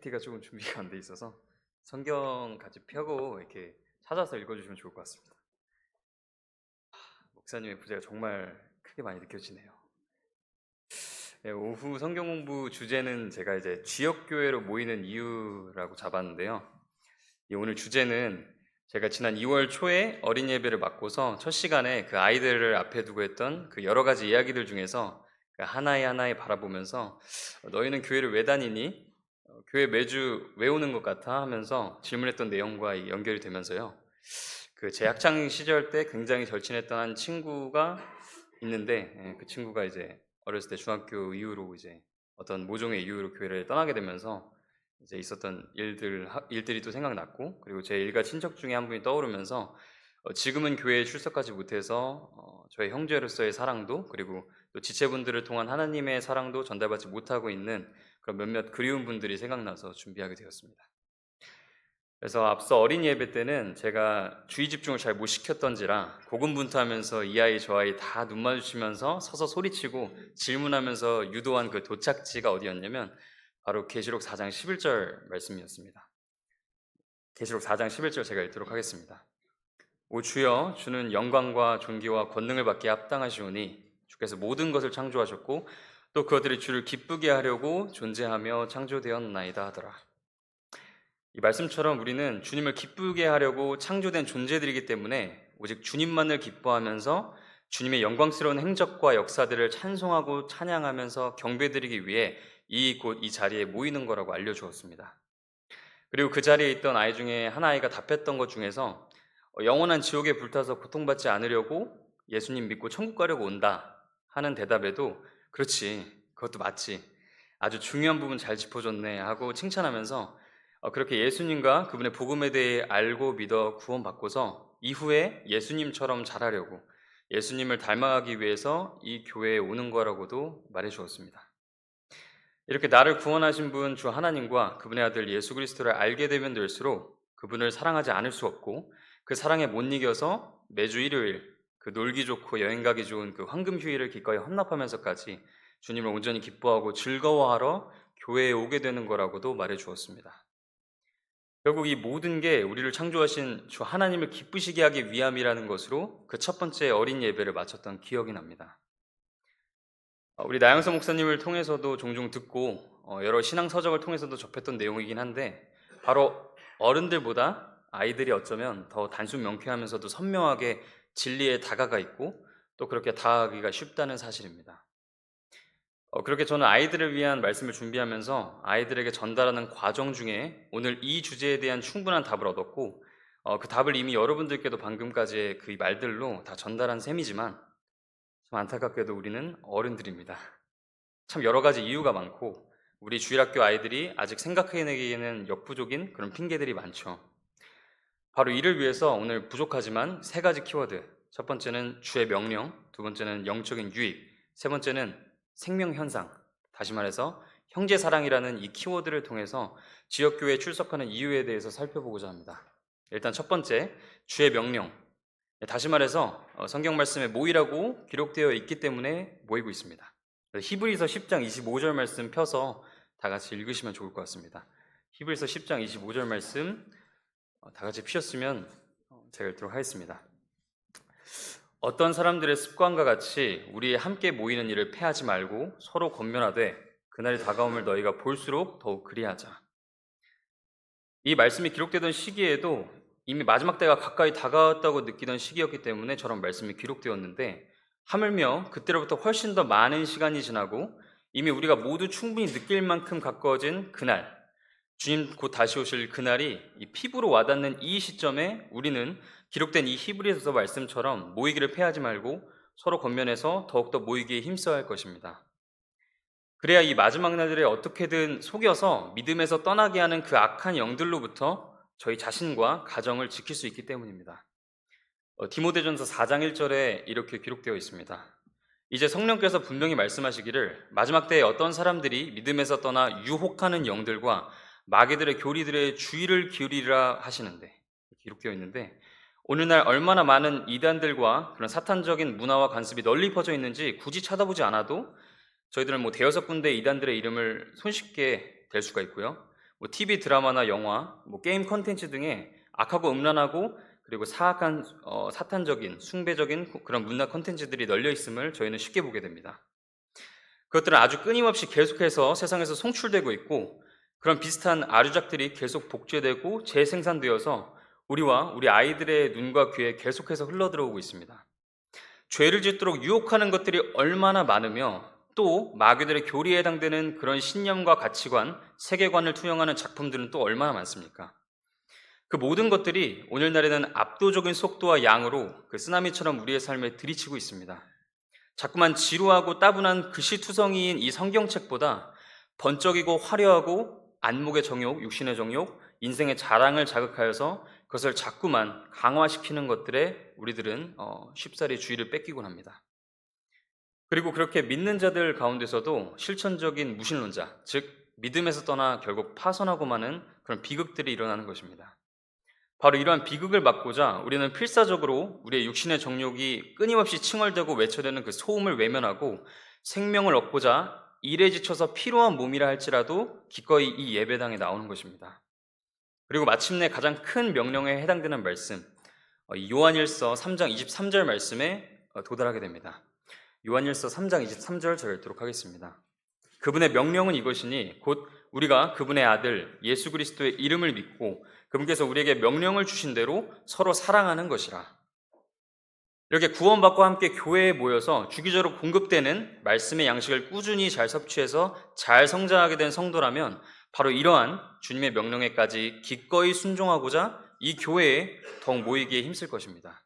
PPT가 조금 준비가 안 돼 있어서 성경 같이 펴고 이렇게 찾아서 읽어주시면 좋을 것 같습니다. 목사님의 부재가 정말 크게 많이 느껴지네요. 네, 오후 성경 공부 주제는 제가 이제 지역교회로 모이는 이유라고 잡았는데요. 오늘 주제는 제가 지난 2월 초에 어린 예배를 맡고서 첫 시간에 그 아이들을 앞에 두고 했던 그 여러 가지 이야기들 중에서 그 하나에 바라보면서 너희는 교회를 왜 다니니? 교회 매주 왜 오는 것 같아? 하면서 질문했던 내용과 연결이 되면서요. 그 제 학창 시절 때 굉장히 절친했던 한 친구가 있는데 그 친구가 이제 어렸을 때 중학교 이후로 이제 어떤 모종의 이유로 교회를 떠나게 되면서 이제 있었던 일들이 또 생각났고, 그리고 제 일가 친척 중에 한 분이 떠오르면서 지금은 교회에 출석하지 못해서 저의 형제로서의 사랑도, 그리고 또 지체분들을 통한 하나님의 사랑도 전달받지 못하고 있는 그런 몇몇 그리운 분들이 생각나서 준비하게 되었습니다. 그래서 앞서 어린 예배 때는 제가 주의 집중을 잘 못 시켰던지라 고군분투하면서 이 아이 저 아이 다 눈 마주치면서 서서 소리치고 질문하면서 유도한 그 도착지가 어디였냐면 바로 계시록 4장 11절 말씀이었습니다. 계시록 4장 11절 제가 읽도록 하겠습니다. 오 주여, 주는 영광과 존귀와 권능을 받기에 합당하시오니 주께서 모든 것을 창조하셨고 또 그것들이 주를 기쁘게 하려고 존재하며 창조되었나이다 하더라. 이 말씀처럼 우리는 주님을 기쁘게 하려고 창조된 존재들이기 때문에 오직 주님만을 기뻐하면서 주님의 영광스러운 행적과 역사들을 찬송하고 찬양하면서 경배드리기 위해 이 자리에 모이는 거라고 알려주었습니다. 그리고 그 자리에 있던 아이 중에 한 아이가 답했던 것 중에서 영원한 지옥에 불타서 고통받지 않으려고 예수님 믿고 천국 가려고 온다 하는 대답에도 그렇지, 그것도 맞지, 아주 중요한 부분 잘 짚어줬네 하고 칭찬하면서 그렇게 예수님과 그분의 복음에 대해 알고 믿어 구원받고서 이후에 예수님처럼 자라려고 예수님을 닮아가기 위해서 이 교회에 오는 거라고도 말해주었습니다. 이렇게 나를 구원하신 분 주 하나님과 그분의 아들 예수 그리스도를 알게 되면 될수록 그분을 사랑하지 않을 수 없고 그 사랑에 못 이겨서 매주 일요일 그 놀기 좋고 여행 가기 좋은 그 황금 휴일을 기꺼이 헌납하면서까지 주님을 온전히 기뻐하고 즐거워하러 교회에 오게 되는 거라고도 말해 주었습니다. 결국 이 모든 게 우리를 창조하신 주 하나님을 기쁘시게 하기 위함이라는 것으로 그 첫 번째 어린 예배를 마쳤던 기억이 납니다. 우리 나영석 목사님을 통해서도 종종 듣고 여러 신앙 서적을 통해서도 접했던 내용이긴 한데 바로 어른들보다 아이들이 어쩌면 더 단순 명쾌하면서도 선명하게 진리에 다가가 있고 또 그렇게 다가가기가 쉽다는 사실입니다. 그렇게 저는 아이들을 위한 말씀을 준비하면서 아이들에게 전달하는 과정 중에 오늘 이 주제에 대한 충분한 답을 얻었고 그 답을 이미 여러분들께도 방금까지의 그 말들로 다 전달한 셈이지만 참 안타깝게도 우리는 어른들입니다. 참 여러 가지 이유가 많고 우리 주일학교 아이들이 아직 생각해내기에는 역부족인 그런 핑계들이 많죠. 바로 이를 위해서 오늘 부족하지만 세 가지 키워드, 첫 번째는 주의 명령, 두 번째는 영적인 유익, 세 번째는 생명현상, 다시 말해서 형제사랑이라는 이 키워드를 통해서 지역교회에 출석하는 이유에 대해서 살펴보고자 합니다. 일단 첫 번째, 주의 명령. 다시 말해서 성경 말씀에 모이라고 기록되어 있기 때문에 모이고 있습니다. 히브리서 10장 25절 말씀 펴서 다 같이 읽으시면 좋을 것 같습니다. 히브리서 10장 25절 말씀 다 같이 피셨으면 제가 읽도록 하겠습니다. 어떤 사람들의 습관과 같이 우리 함께 모이는 일을 패하지 말고 서로 권면하되 그날이 다가옴을 너희가 볼수록 더욱 그리하자. 이 말씀이 기록되던 시기에도 이미 마지막 때가 가까이 다가왔다고 느끼던 시기였기 때문에 저런 말씀이 기록되었는데 하물며 그때로부터 훨씬 더 많은 시간이 지나고 이미 우리가 모두 충분히 느낄 만큼 가까워진 그날, 주님 곧 다시 오실 그날이 이 피부로 와닿는 이 시점에 우리는 기록된 이 히브리서 말씀처럼 모이기를 패하지 말고 서로 권면해서 더욱더 모이기에 힘써야 할 것입니다. 그래야 이 마지막 날들에 어떻게든 속여서 믿음에서 떠나게 하는 그 악한 영들로부터 저희 자신과 가정을 지킬 수 있기 때문입니다. 디모데전서 4장 1절에 이렇게 기록되어 있습니다. 이제 성령께서 분명히 말씀하시기를 마지막 때에 어떤 사람들이 믿음에서 떠나 유혹하는 영들과 마귀들의 교리들의 주의를 기울이라 하시는데, 기록되어 있는데 오늘날 얼마나 많은 이단들과 그런 사탄적인 문화와 관습이 널리 퍼져 있는지 굳이 찾아보지 않아도 저희들은 대여섯 군데 이단들의 이름을 손쉽게 댈 수가 있고요. 뭐 TV 드라마나 영화, 뭐 게임 컨텐츠 등의 악하고 음란하고 그리고 사악한 사탄적인 숭배적인 그런 문화 컨텐츠들이 널려 있음을 저희는 쉽게 보게 됩니다. 그것들은 아주 끊임없이 계속해서 세상에서 송출되고 있고 그런 비슷한 아류작들이 계속 복제되고 재생산되어서 우리와 우리 아이들의 눈과 귀에 계속해서 흘러들어오고 있습니다. 죄를 짓도록 유혹하는 것들이 얼마나 많으며 또 마귀들의 교리에 해당되는 그런 신념과 가치관, 세계관을 투영하는 작품들은 또 얼마나 많습니까? 그 모든 것들이 오늘날에는 압도적인 속도와 양으로 그 쓰나미처럼 우리의 삶에 들이치고 있습니다. 자꾸만 지루하고 따분한 글씨투성이인 이 성경책보다 번쩍이고 화려하고 안목의 정욕, 육신의 정욕, 인생의 자랑을 자극하여서 그것을 자꾸만 강화시키는 것들에 우리들은 쉽사리 주의를 뺏기곤 합니다. 그리고 그렇게 믿는 자들 가운데서도 실천적인 무신론자, 즉 믿음에서 떠나 결국 파선하고 마는 그런 비극들이 일어나는 것입니다. 바로 이러한 비극을 막고자 우리는 필사적으로 우리의 육신의 정욕이 끊임없이 칭얼대고 외쳐대는 그 소음을 외면하고 생명을 얻고자 일에 지쳐서 피로한 몸이라 할지라도 기꺼이 이 예배당에 나오는 것입니다. 그리고 마침내 가장 큰 명령에 해당되는 말씀, 요한일서 3장 23절 말씀에 도달하게 됩니다. 요한일서 3장 23절 제가 읽도록 하겠습니다. 그분의 명령은 이것이니 곧 우리가 그분의 아들 예수 그리스도의 이름을 믿고 그분께서 우리에게 명령을 주신 대로 서로 사랑하는 것이라. 이렇게 구원받고 함께 교회에 모여서 주기적으로 공급되는 말씀의 양식을 꾸준히 잘 섭취해서 잘 성장하게 된 성도라면 바로 이러한 주님의 명령에까지 기꺼이 순종하고자 이 교회에 더욱 모이기에 힘쓸 것입니다.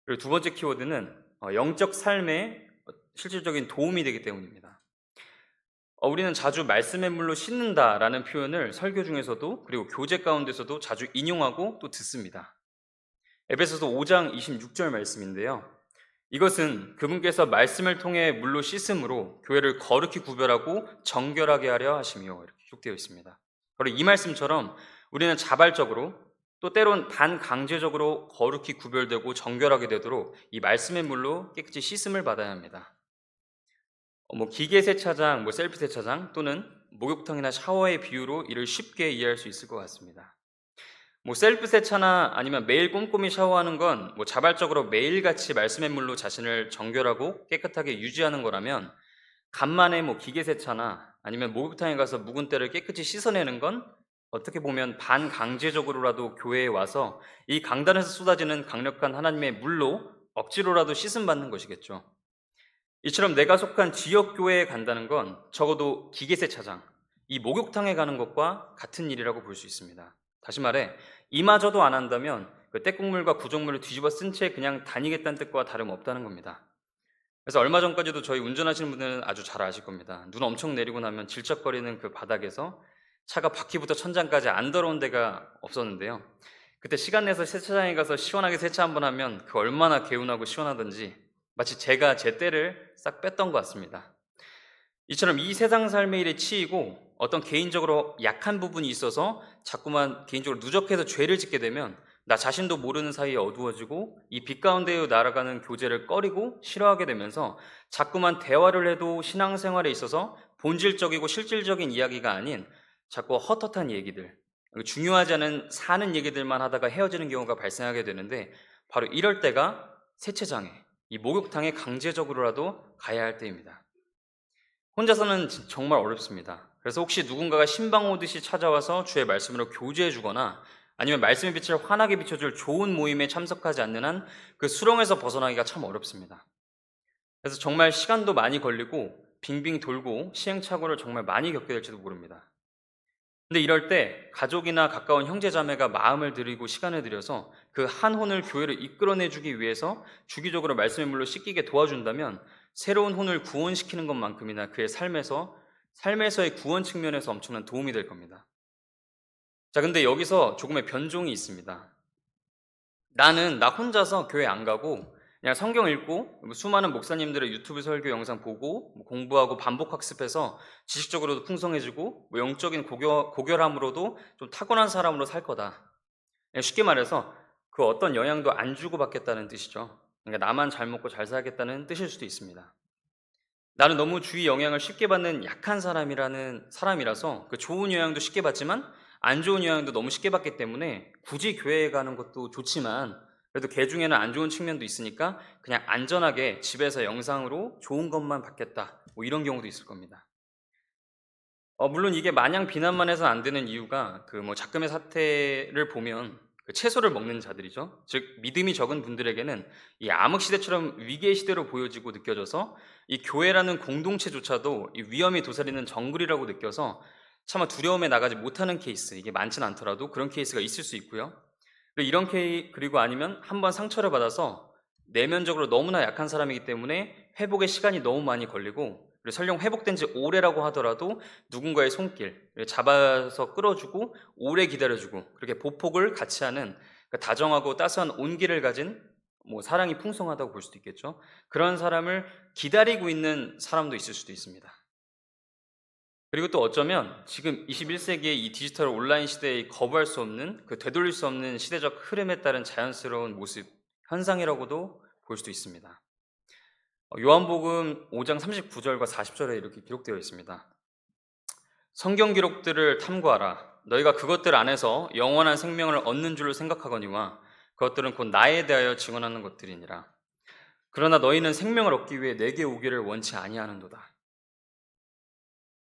그리고 두 번째 키워드는 영적 삶에 실질적인 도움이 되기 때문입니다. 우리는 자주 말씀의 물로 씻는다라는 표현을 설교 중에서도 그리고 교제 가운데서도 자주 인용하고 또 듣습니다. 에베소서 5장 26절 말씀인데요. 이것은 그분께서 말씀을 통해 물로 씻음으로 교회를 거룩히 구별하고 정결하게 하려 하시며 이렇게 기록되어 있습니다. 바로 이 말씀처럼 우리는 자발적으로 또 때론 반강제적으로 거룩히 구별되고 정결하게 되도록 이 말씀의 물로 깨끗이 씻음을 받아야 합니다. 기계 세차장, 셀프 세차장 또는 목욕탕이나 샤워의 비유로 이를 쉽게 이해할 수 있을 것 같습니다. 셀프 세차나 아니면 매일 꼼꼼히 샤워하는 건 자발적으로 매일같이 말씀의 물로 자신을 정결하고 깨끗하게 유지하는 거라면 간만에 기계 세차나 아니면 목욕탕에 가서 묵은 때를 깨끗이 씻어내는 건 어떻게 보면 반강제적으로라도 교회에 와서 이 강단에서 쏟아지는 강력한 하나님의 물로 억지로라도 씻음 받는 것이겠죠. 이처럼 내가 속한 지역교회에 간다는 건 적어도 기계세차장, 이 목욕탕에 가는 것과 같은 일이라고 볼 수 있습니다. 다시 말해 이마저도 안 한다면 그 때국물과 구정물을 뒤집어 쓴 채 그냥 다니겠다는 뜻과 다름없다는 겁니다. 그래서 얼마 전까지도 저희 운전하시는 분들은 아주 잘 아실 겁니다. 눈 엄청 내리고 나면 질척거리는 그 바닥에서 차가 바퀴부터 천장까지 안 더러운 데가 없었는데요. 그때 시간 내서 세차장에 가서 시원하게 세차 한번 하면 그 얼마나 개운하고 시원하던지 마치 제가 제 때를 싹 뺐던 것 같습니다. 이처럼 이 세상 삶의 일에 치이고 어떤 개인적으로 약한 부분이 있어서 자꾸만 개인적으로 누적해서 죄를 짓게 되면 나 자신도 모르는 사이에 어두워지고 이 빛 가운데에 날아가는 교제를 꺼리고 싫어하게 되면서 자꾸만 대화를 해도 신앙생활에 있어서 본질적이고 실질적인 이야기가 아닌 자꾸 헛헛한 얘기들, 중요하지 않은 사는 얘기들만 하다가 헤어지는 경우가 발생하게 되는데 바로 이럴 때가 세차장에 이 목욕탕에 강제적으로라도 가야 할 때입니다. 혼자서는 정말 어렵습니다. 그래서 혹시 누군가가 신방 오듯이 찾아와서 주의 말씀으로 교제해 주거나 아니면 말씀의 빛을 환하게 비춰줄 좋은 모임에 참석하지 않는 한 그 수렁에서 벗어나기가 참 어렵습니다. 그래서 정말 시간도 많이 걸리고 빙빙 돌고 시행착오를 정말 많이 겪게 될지도 모릅니다. 근데 이럴 때 가족이나 가까운 형제자매가 마음을 들이고 시간을 들여서 그 한 혼을 교회로 이끌어내주기 위해서 주기적으로 말씀의 물로 씻기게 도와준다면 새로운 혼을 구원시키는 것만큼이나 그의 삶에서의 구원 측면에서 엄청난 도움이 될 겁니다. 자, 근데 여기서 조금의 변종이 있습니다. 나 혼자서 교회 안 가고 그냥 성경 읽고 수많은 목사님들의 유튜브 설교 영상 보고 공부하고 반복 학습해서 지식적으로도 풍성해지고 영적인 고결함으로도 좀 타고난 사람으로 살 거다. 쉽게 말해서 그 어떤 영향도 안 주고 받겠다는 뜻이죠. 그러니까 나만 잘 먹고 잘 살겠다는 뜻일 수도 있습니다. 나는 너무 주위 영향을 쉽게 받는 약한 사람이라서 그 좋은 영향도 쉽게 받지만 안 좋은 영향도 너무 쉽게 받기 때문에 굳이 교회에 가는 것도 좋지만 그래도 개 중에는 안 좋은 측면도 있으니까 그냥 안전하게 집에서 영상으로 좋은 것만 받겠다. 뭐 이런 경우도 있을 겁니다. 물론 이게 마냥 비난만 해서 안 되는 이유가 그 뭐 작금의 사태를 보면 그 채소를 먹는 자들이죠. 즉 믿음이 적은 분들에게는 이 암흑 시대처럼 위기의 시대로 보여지고 느껴져서 이 교회라는 공동체조차도 이 위험이 도사리는 정글이라고 느껴서 차마 두려움에 나가지 못하는 케이스, 이게 많진 않더라도 그런 케이스가 있을 수 있고요. 그리고 아니면 한번 상처를 받아서 내면적으로 너무나 약한 사람이기 때문에 회복에 시간이 너무 많이 걸리고, 그리고 설령 회복된 지 오래라고 하더라도 누군가의 손길 잡아서 끌어주고 오래 기다려주고 그렇게 보폭을 같이 하는, 그러니까 다정하고 따스한 온기를 가진 뭐 사랑이 풍성하다고 볼 수도 있겠죠. 그런 사람을 기다리고 있는 사람도 있을 수도 있습니다. 그리고 또 어쩌면 지금 21세기의 이 디지털 온라인 시대에 거부할 수 없는, 그 되돌릴 수 없는 시대적 흐름에 따른 자연스러운 모습, 현상이라고도 볼 수도 있습니다. 요한복음 5장 39절과 40절에 이렇게 기록되어 있습니다. 성경 기록들을 탐구하라. 너희가 그것들 안에서 영원한 생명을 얻는 줄로 생각하거니와 그것들은 곧 나에 대하여 증언하는 것들이니라. 그러나 너희는 생명을 얻기 위해 내게 오기를 원치 아니하는도다.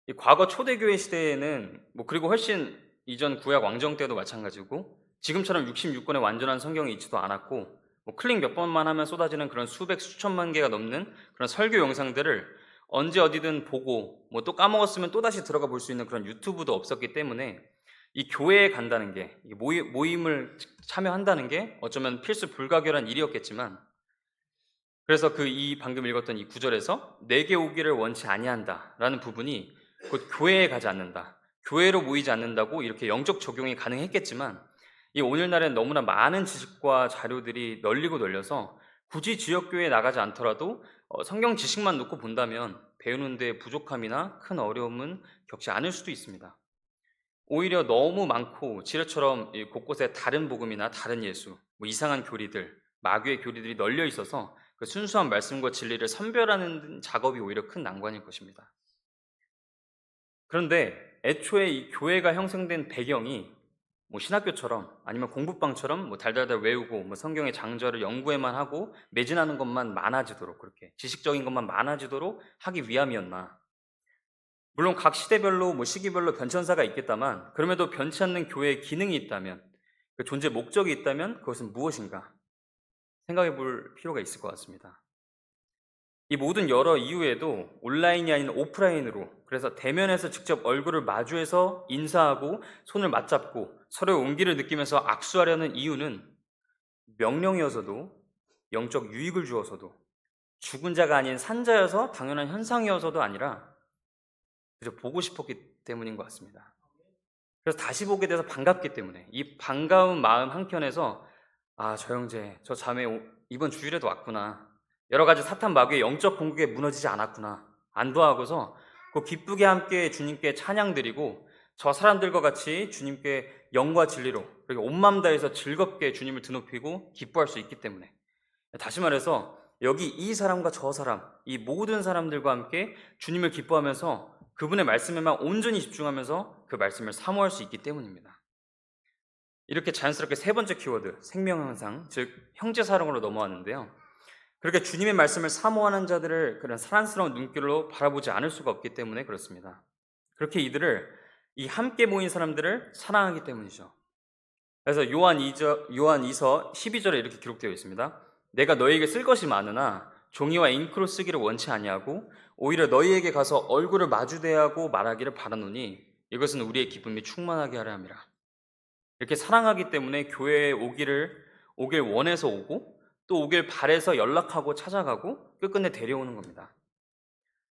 이 과거 초대교회 시대에는 그리고 훨씬 이전 구약 왕정 때도 마찬가지고 지금처럼 66권의 완전한 성경이 있지도 않았고 클릭 몇 번만 하면 쏟아지는 그런 수백 수천만 개가 넘는 그런 설교 영상들을 언제 어디든 보고 또 까먹었으면 또다시 들어가 볼 수 있는 그런 유튜브도 없었기 때문에 이 교회에 간다는 게, 모임을 참여한다는 게 어쩌면 필수 불가결한 일이었겠지만, 그래서 방금 읽었던 이 구절에서 내게 오기를 원치 아니한다라는 부분이 곧 교회에 가지 않는다, 교회로 모이지 않는다고 이렇게 영적 적용이 가능했겠지만, 이 오늘날엔 너무나 많은 지식과 자료들이 널리고 널려서 굳이 지역교회에 나가지 않더라도 성경 지식만 놓고 본다면 배우는 데 부족함이나 큰 어려움은 겪지 않을 수도 있습니다. 오히려 너무 많고 지뢰처럼 곳곳에 다른 복음이나 다른 예수, 이상한 교리들, 마귀의 교리들이 널려 있어서 그 순수한 말씀과 진리를 선별하는 작업이 오히려 큰 난관일 것입니다. 그런데 애초에 이 교회가 형성된 배경이 신학교처럼 아니면 공부방처럼 달달달 외우고 성경의 장절을 연구해만 하고 매진하는 것만 많아지도록, 그렇게 지식적인 것만 많아지도록 하기 위함이었나? 물론 각 시대별로 시기별로 변천사가 있겠다만, 그럼에도 변치 않는 교회의 기능이 있다면, 그 존재 목적이 있다면 그것은 무엇인가 생각해 볼 필요가 있을 것 같습니다. 이 모든 여러 이유에도 온라인이 아닌 오프라인으로, 그래서 대면에서 직접 얼굴을 마주해서 인사하고 손을 맞잡고 서로의 온기를 느끼면서 악수하려는 이유는 명령이어서도, 영적 유익을 주어서도, 죽은 자가 아닌 산자여서 당연한 현상이어서도 아니라 그저 보고 싶었기 때문인 것 같습니다. 그래서 다시 보게 돼서 반갑기 때문에, 이 반가운 마음 한켠에서 저 형제, 저 자매 이번 주일에도 왔구나, 여러 가지 사탄 마귀의 영적 공격에 무너지지 않았구나 안도하고서 그 기쁘게 함께 주님께 찬양드리고 저 사람들과 같이 주님께 영과 진리로 그리고 온 마음 다해서 즐겁게 주님을 드높이고 기뻐할 수 있기 때문에, 다시 말해서 여기 이 사람과 저 사람, 이 모든 사람들과 함께 주님을 기뻐하면서 그분의 말씀에만 온전히 집중하면서 그 말씀을 사모할 수 있기 때문입니다. 이렇게 자연스럽게 세 번째 키워드, 생명현상, 즉 형제사랑으로 넘어왔는데요. 그렇게 주님의 말씀을 사모하는 자들을 그런 사랑스러운 눈길로 바라보지 않을 수가 없기 때문에 그렇습니다. 그렇게 이 함께 모인 사람들을 사랑하기 때문이죠. 그래서 요한 2서 12절에 이렇게 기록되어 있습니다. 내가 너희에게 쓸 것이 많으나 종이와 잉크로 쓰기를 원치 아니하고 오히려 너희에게 가서 얼굴을 마주대하고 말하기를 바라노니 이것은 우리의 기쁨이 충만하게 하려 함이라. 이렇게 사랑하기 때문에 교회에 오길 원해서 오고 또 오길 바래서 연락하고 찾아가고 끝끝내 데려오는 겁니다.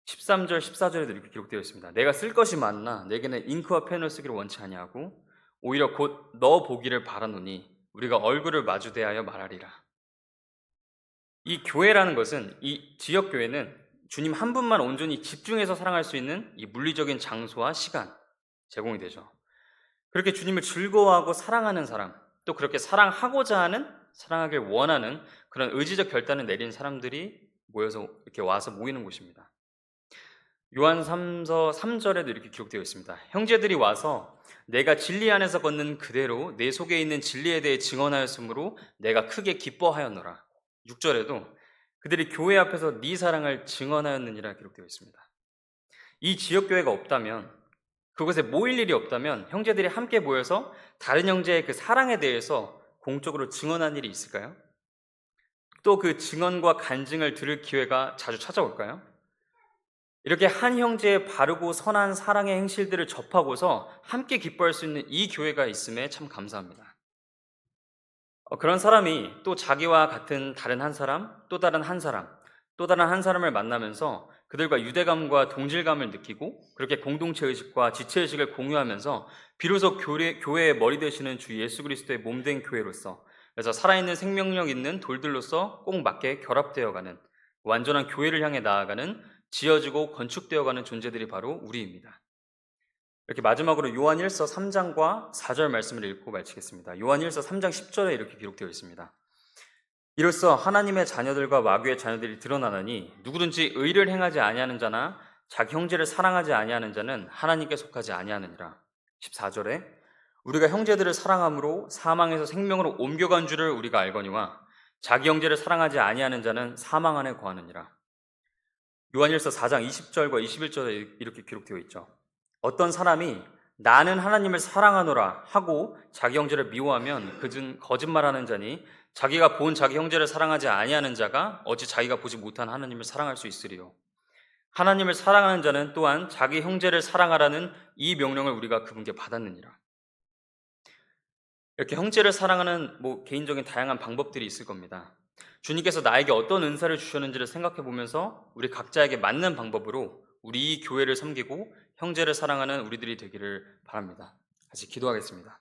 13절 14절에도 이렇게 기록되어 있습니다. 내가 쓸 것이 많으나 내게는 잉크와 펜을 쓰기를 원치 아니하고 오히려 곧 너 보기를 바라노니 우리가 얼굴을 마주대하여 말하리라. 이 교회라는 것은, 이 지역교회는 주님 한 분만 온전히 집중해서 사랑할 수 있는 이 물리적인 장소와 시간 제공이 되죠. 그렇게 주님을 즐거워하고 사랑하는 사람, 또 그렇게 사랑하고자 하는, 사랑하길 원하는 그런 의지적 결단을 내린 사람들이 모여서 이렇게 와서 모이는 곳입니다. 요한 3서 3절에도 이렇게 기록되어 있습니다. 형제들이 와서 내가 진리 안에서 걷는 그대로 내 속에 있는 진리에 대해 증언하였으므로 내가 크게 기뻐하였노라. 6절에도 그들이 교회 앞에서 네 사랑을 증언하였느니라 기록되어 있습니다. 이 지역교회가 없다면, 그곳에 모일 일이 없다면 형제들이 함께 모여서 다른 형제의 그 사랑에 대해서 공적으로 증언한 일이 있을까요? 또 그 증언과 간증을 들을 기회가 자주 찾아올까요? 이렇게 한 형제의 바르고 선한 사랑의 행실들을 접하고서 함께 기뻐할 수 있는 이 교회가 있음에 참 감사합니다. 그런 사람이 또 자기와 같은 다른 한 사람, 또 다른 한 사람, 또 다른 한 사람을 만나면서 그들과 유대감과 동질감을 느끼고 그렇게 공동체 의식과 지체 의식을 공유하면서 비로소 교회의 머리 되시는 주 예수 그리스도의 몸된 교회로서, 그래서 살아있는 생명력 있는 돌들로서 꼭 맞게 결합되어가는 완전한 교회를 향해 나아가는, 지어지고 건축되어가는 존재들이 바로 우리입니다. 이렇게 마지막으로 요한 1서 3장과 4절 말씀을 읽고 마치겠습니다. 요한 1서 3장 10절에 이렇게 기록되어 있습니다. 이로써 하나님의 자녀들과 마귀의 자녀들이 드러나느니 누구든지 의를 행하지 아니하는 자나 자기 형제를 사랑하지 아니하는 자는 하나님께 속하지 아니하느니라. 14절에 우리가 형제들을 사랑함으로 사망에서 생명으로 옮겨간 줄을 우리가 알거니와 자기 형제를 사랑하지 아니하는 자는 사망 안에 거하느니라. 요한일서 4장 20절과 21절에 이렇게 기록되어 있죠. 어떤 사람이 나는 하나님을 사랑하노라 하고 자기 형제를 미워하면 그는 거짓말하는 자니 자기가 본 자기 형제를 사랑하지 아니하는 자가 어찌 자기가 보지 못한 하나님을 사랑할 수 있으리요. 하나님을 사랑하는 자는 또한 자기 형제를 사랑하라는 이 명령을 우리가 그분께 받았느니라. 이렇게 형제를 사랑하는 개인적인 다양한 방법들이 있을 겁니다. 주님께서 나에게 어떤 은사를 주셨는지를 생각해 보면서 우리 각자에게 맞는 방법으로 우리 이 교회를 섬기고 형제를 사랑하는 우리들이 되기를 바랍니다. 같이 기도하겠습니다.